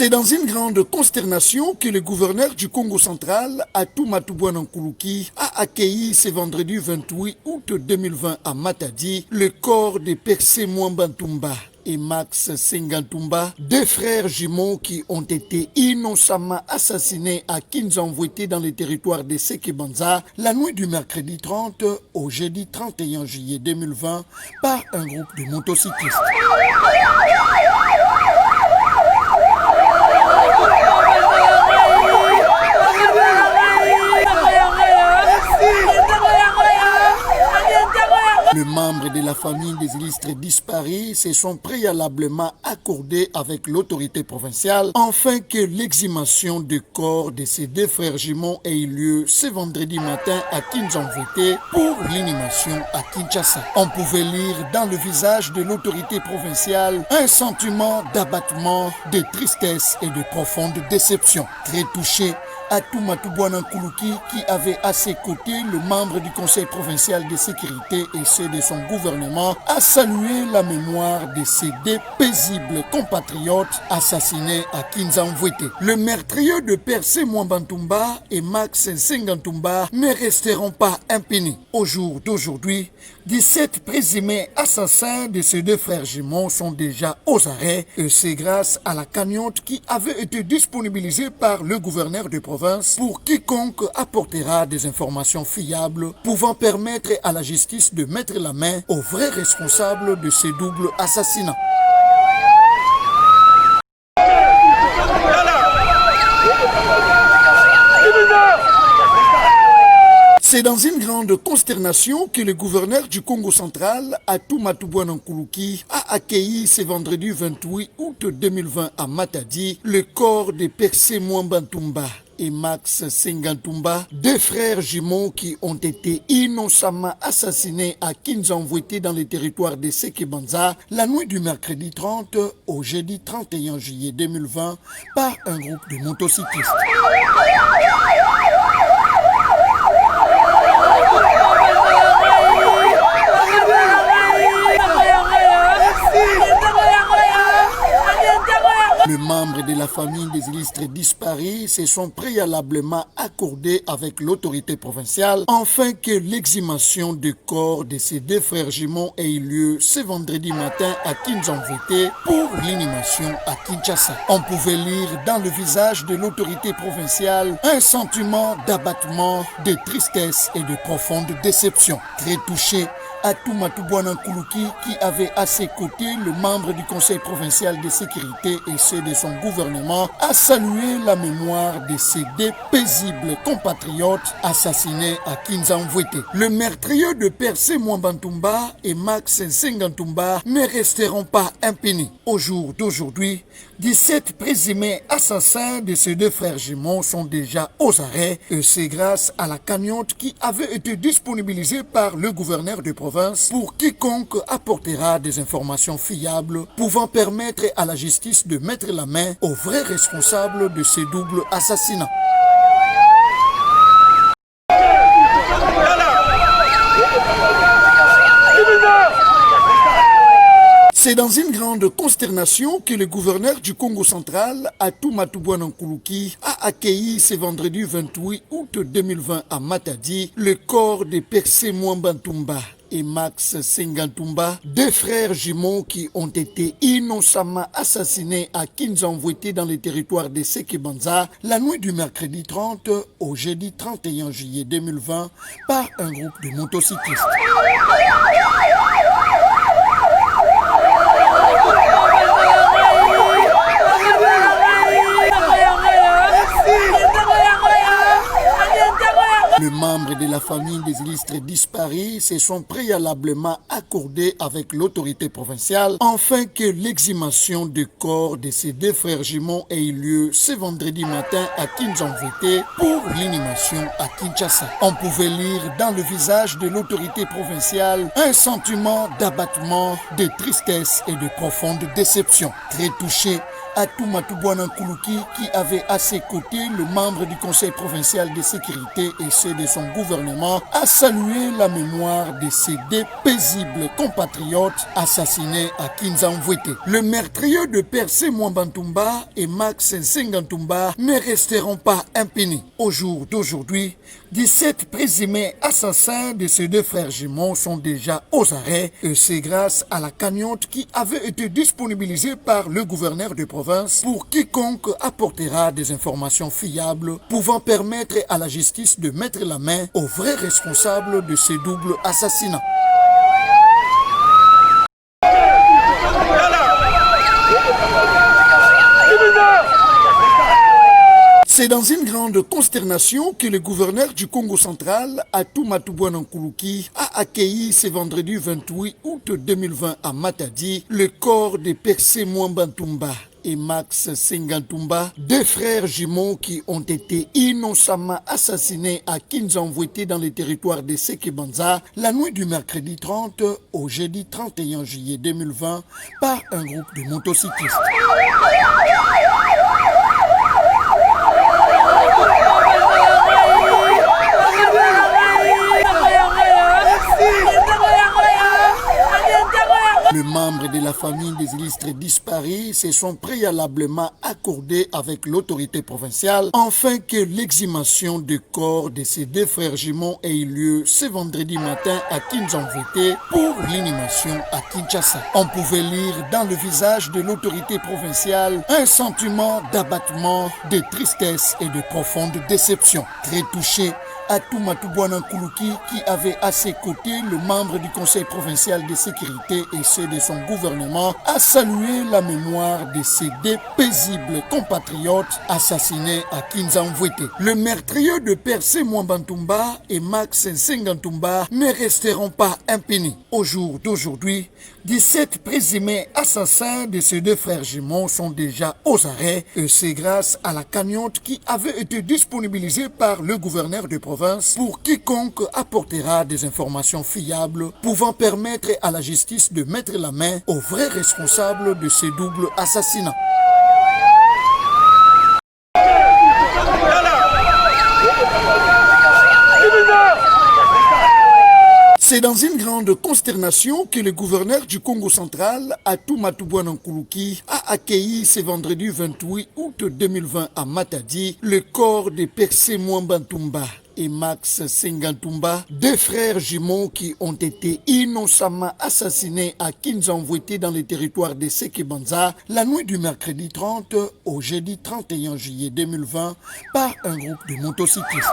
C'est dans une grande consternation que le gouverneur du Congo central, Atou Nkuluki, a accueilli ce vendredi 28 août 2020 à Matadi le corps de Percé Mwamba Ntumba et Max Sengantumba, deux frères jumeaux qui ont été innocemment assassinés à Kinzanvouete dans le territoire de Sekebanza la nuit du mercredi 30 au jeudi 31 juillet 2020 par un groupe de motocyclistes. Les membres de la famille des illustres disparus se sont préalablement accordés avec l'autorité provinciale afin que l'exhumation du corps de ces deux frères jumeaux ait eu lieu ce vendredi matin à Kinzanvouete pour l'inhumation à Kinshasa. On pouvait lire dans le visage de l'autorité provinciale un sentiment d'abattement, de tristesse et de profonde déception. Très touché, Atou Nkuluki, qui avait à ses côtés le membre du Conseil provincial de sécurité et ceux de son gouvernement, a salué la mémoire de ses deux paisibles compatriotes assassinés à Kinzanvouete. Le meurtrier de Percé Mwamba Ntumba et Max Sengantumba ne resteront pas impunis. Au jour d'aujourd'hui, 17 présumés assassins de ces deux frères jumeaux sont déjà aux arrêts et c'est grâce à la cagnotte qui avait été disponibilisée par le gouverneur de province pour quiconque apportera des informations fiables pouvant permettre à la justice de mettre la main aux vrais responsables de ces doubles assassinats. C'est dans une grande consternation que le gouverneur du Congo central, Atou Nkuluki, a accueilli ce vendredi 28 août 2020 à Matadi le corps de Percé Mwamba Ntumba et Max Sengantumba, deux frères jumeaux qui ont été innocemment assassinés à Kinzanvouete dans le territoire de Sekebanza la nuit du mercredi 30 au jeudi 31 juillet 2020 par un groupe de motocyclistes. Les membres de la famille des illustres disparus se sont préalablement accordés avec l'autorité provinciale afin que l'exhumation du corps de ces deux frères jumeaux ait eu lieu ce vendredi matin à Kinzanvouete pour l'inhumation à Kinshasa. On pouvait lire dans le visage de l'autorité provinciale un sentiment d'abattement, de tristesse et de profonde déception. Très touché, Atou Nkuluki, qui avait à ses côtés le membre du Conseil provincial de sécurité et ceux de son gouvernement, a salué la mémoire de ces deux paisibles compatriotes assassinés à Kinzanvouete. Le meurtrier de Percé Mwamba Ntumba et Max Sengantumba ne resteront pas impunis. Au jour d'aujourd'hui, 17 présumés assassins de ces deux frères jumeaux sont déjà aux arrêts et c'est grâce à la cagnotte qui avait été disponibilisée par le gouverneur de province pour quiconque apportera des informations fiables pouvant permettre à la justice de mettre la main aux vrais responsables de ces doubles assassinats. C'est dans une grande consternation que le gouverneur du Congo central, Atou Nkuluki, a accueilli ce vendredi 28 août 2020 à Matadi le corps de Percé Mwamba Ntumba et Max Sengantumba, deux frères jumeaux qui ont été innocemment assassinés à Kinzanvouete dans le territoire de Sekebanza la nuit du mercredi 30 au jeudi 31 juillet 2020 par un groupe de motocyclistes. Les membres de la famille des illustres disparus se sont préalablement accordés avec l'autorité provinciale afin que l'exhumation du corps de ces deux frères jumeaux ait eu lieu ce vendredi matin à Kinzanvouete pour l'inhumation à Kinshasa. On pouvait lire dans le visage de l'autorité provinciale un sentiment d'abattement, de tristesse et de profonde déception. Très touché, Atoumata Bouana Nkoulouki, qui avait à ses côtés le membre du Conseil provincial de sécurité et ceux de son gouvernement, a salué la mémoire de ces deux paisibles compatriotes assassinés à Kinzamvwete. Le meurtrier de Percé Mwambantumba et Max Nsengantumba ne resteront pas impunis. Au jour d'aujourd'hui, 17 présumés assassins de ces deux frères jumeaux sont déjà aux arrêts et c'est grâce à la cagnotte qui avait été disponibilisée par le gouverneur de province pour quiconque apportera des informations fiables pouvant permettre à la justice de mettre la main aux vrais responsables de ces doubles assassinats. C'est dans une grande consternation que le gouverneur du Congo central, Atoumata Bouana Nkoulouki, a accueilli ce vendredi 28 août 2020 à Matadi le corps de Percé Mwambantumba et Max Nsengantumba, deux frères jumeaux qui ont été innocemment assassinés à Kinzamvwete dans le territoire de Sekebanza la nuit du mercredi 30 au jeudi 31 juillet 2020 par un groupe de motocyclistes. Les membres de la famille des illustres disparus se sont préalablement accordés avec l'autorité provinciale afin que l'exhumation du corps de ces deux frères jumeaux ait eu lieu ce vendredi matin à Kinzamvwete pour l'inhumation à Kinshasa. On pouvait lire dans le visage de l'autorité provinciale un sentiment d'abattement, de tristesse et de profonde déception. Très touché, Atoumata Bouana Nkoulouki, qui avait à ses côtés le membre du Conseil provincial de sécurité et ceux de son gouvernement, a salué la mémoire de ces deux paisibles compatriotes assassinés à Kinzamvwete. Le meurtrier de Percé Mwambantumba et Max Nsengantumba ne resteront pas impunis. Au jour d'aujourd'hui, 17 présumés assassins de ces deux frères jumeaux sont déjà aux arrêts et c'est grâce à la cagnotte qui avait été disponibilisée par le gouverneur de province pour quiconque apportera des informations fiables pouvant permettre à la justice de mettre la main aux vrais responsables de ces doubles assassinats. C'est dans une grande consternation que le gouverneur du Congo central, Atoumata Bouana Nkoulouki, a accueilli ce vendredi 28 août 2020 à Matadi le corps de Percé Mwambantumba et Max Nsengantumba, deux frères jumeaux qui ont été innocemment assassinés à Kinzamvwete dans le territoire de Sekebanza la nuit du mercredi 30 au jeudi 31 juillet 2020 par un groupe de motocyclistes.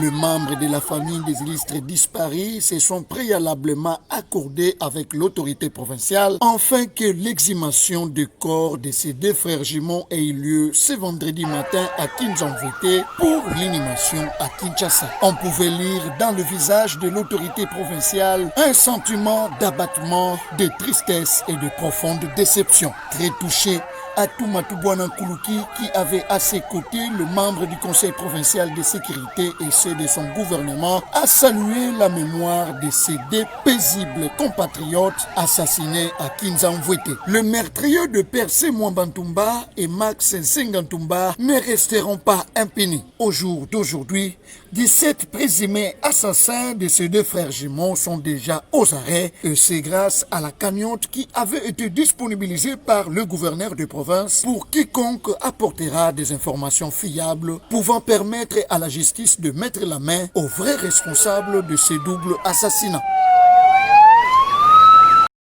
Les membres de la famille des illustres disparus se sont préalablement accordés avec l'autorité provinciale afin que l'exhumation du corps de ces deux frères jumeaux ait eu lieu ce vendredi matin à Kinzamvwete pour l'inhumation à Kinshasa. On pouvait lire dans le visage de l'autorité provinciale un sentiment d'abattement, de tristesse et de profonde déception. Très touché, Atoumata Bouana Nkoulouki, qui avait à ses côtés le membre du Conseil provincial de sécurité et ceux de son gouvernement, a salué la mémoire de ces deux paisibles compatriotes assassinés à Kinzamvwete. Le meurtrier de Percé Mwambantumba et Max Nsengantumba ne resteront pas impunis. Au jour d'aujourd'hui, 17 présumés assassins de ces deux frères jumeaux sont déjà aux arrêts et c'est grâce à la cagnotte qui avait été disponibilisée par le gouverneur de province pour quiconque apportera des informations fiables pouvant permettre à la justice de mettre la main aux vrais responsables de ces doubles assassinats.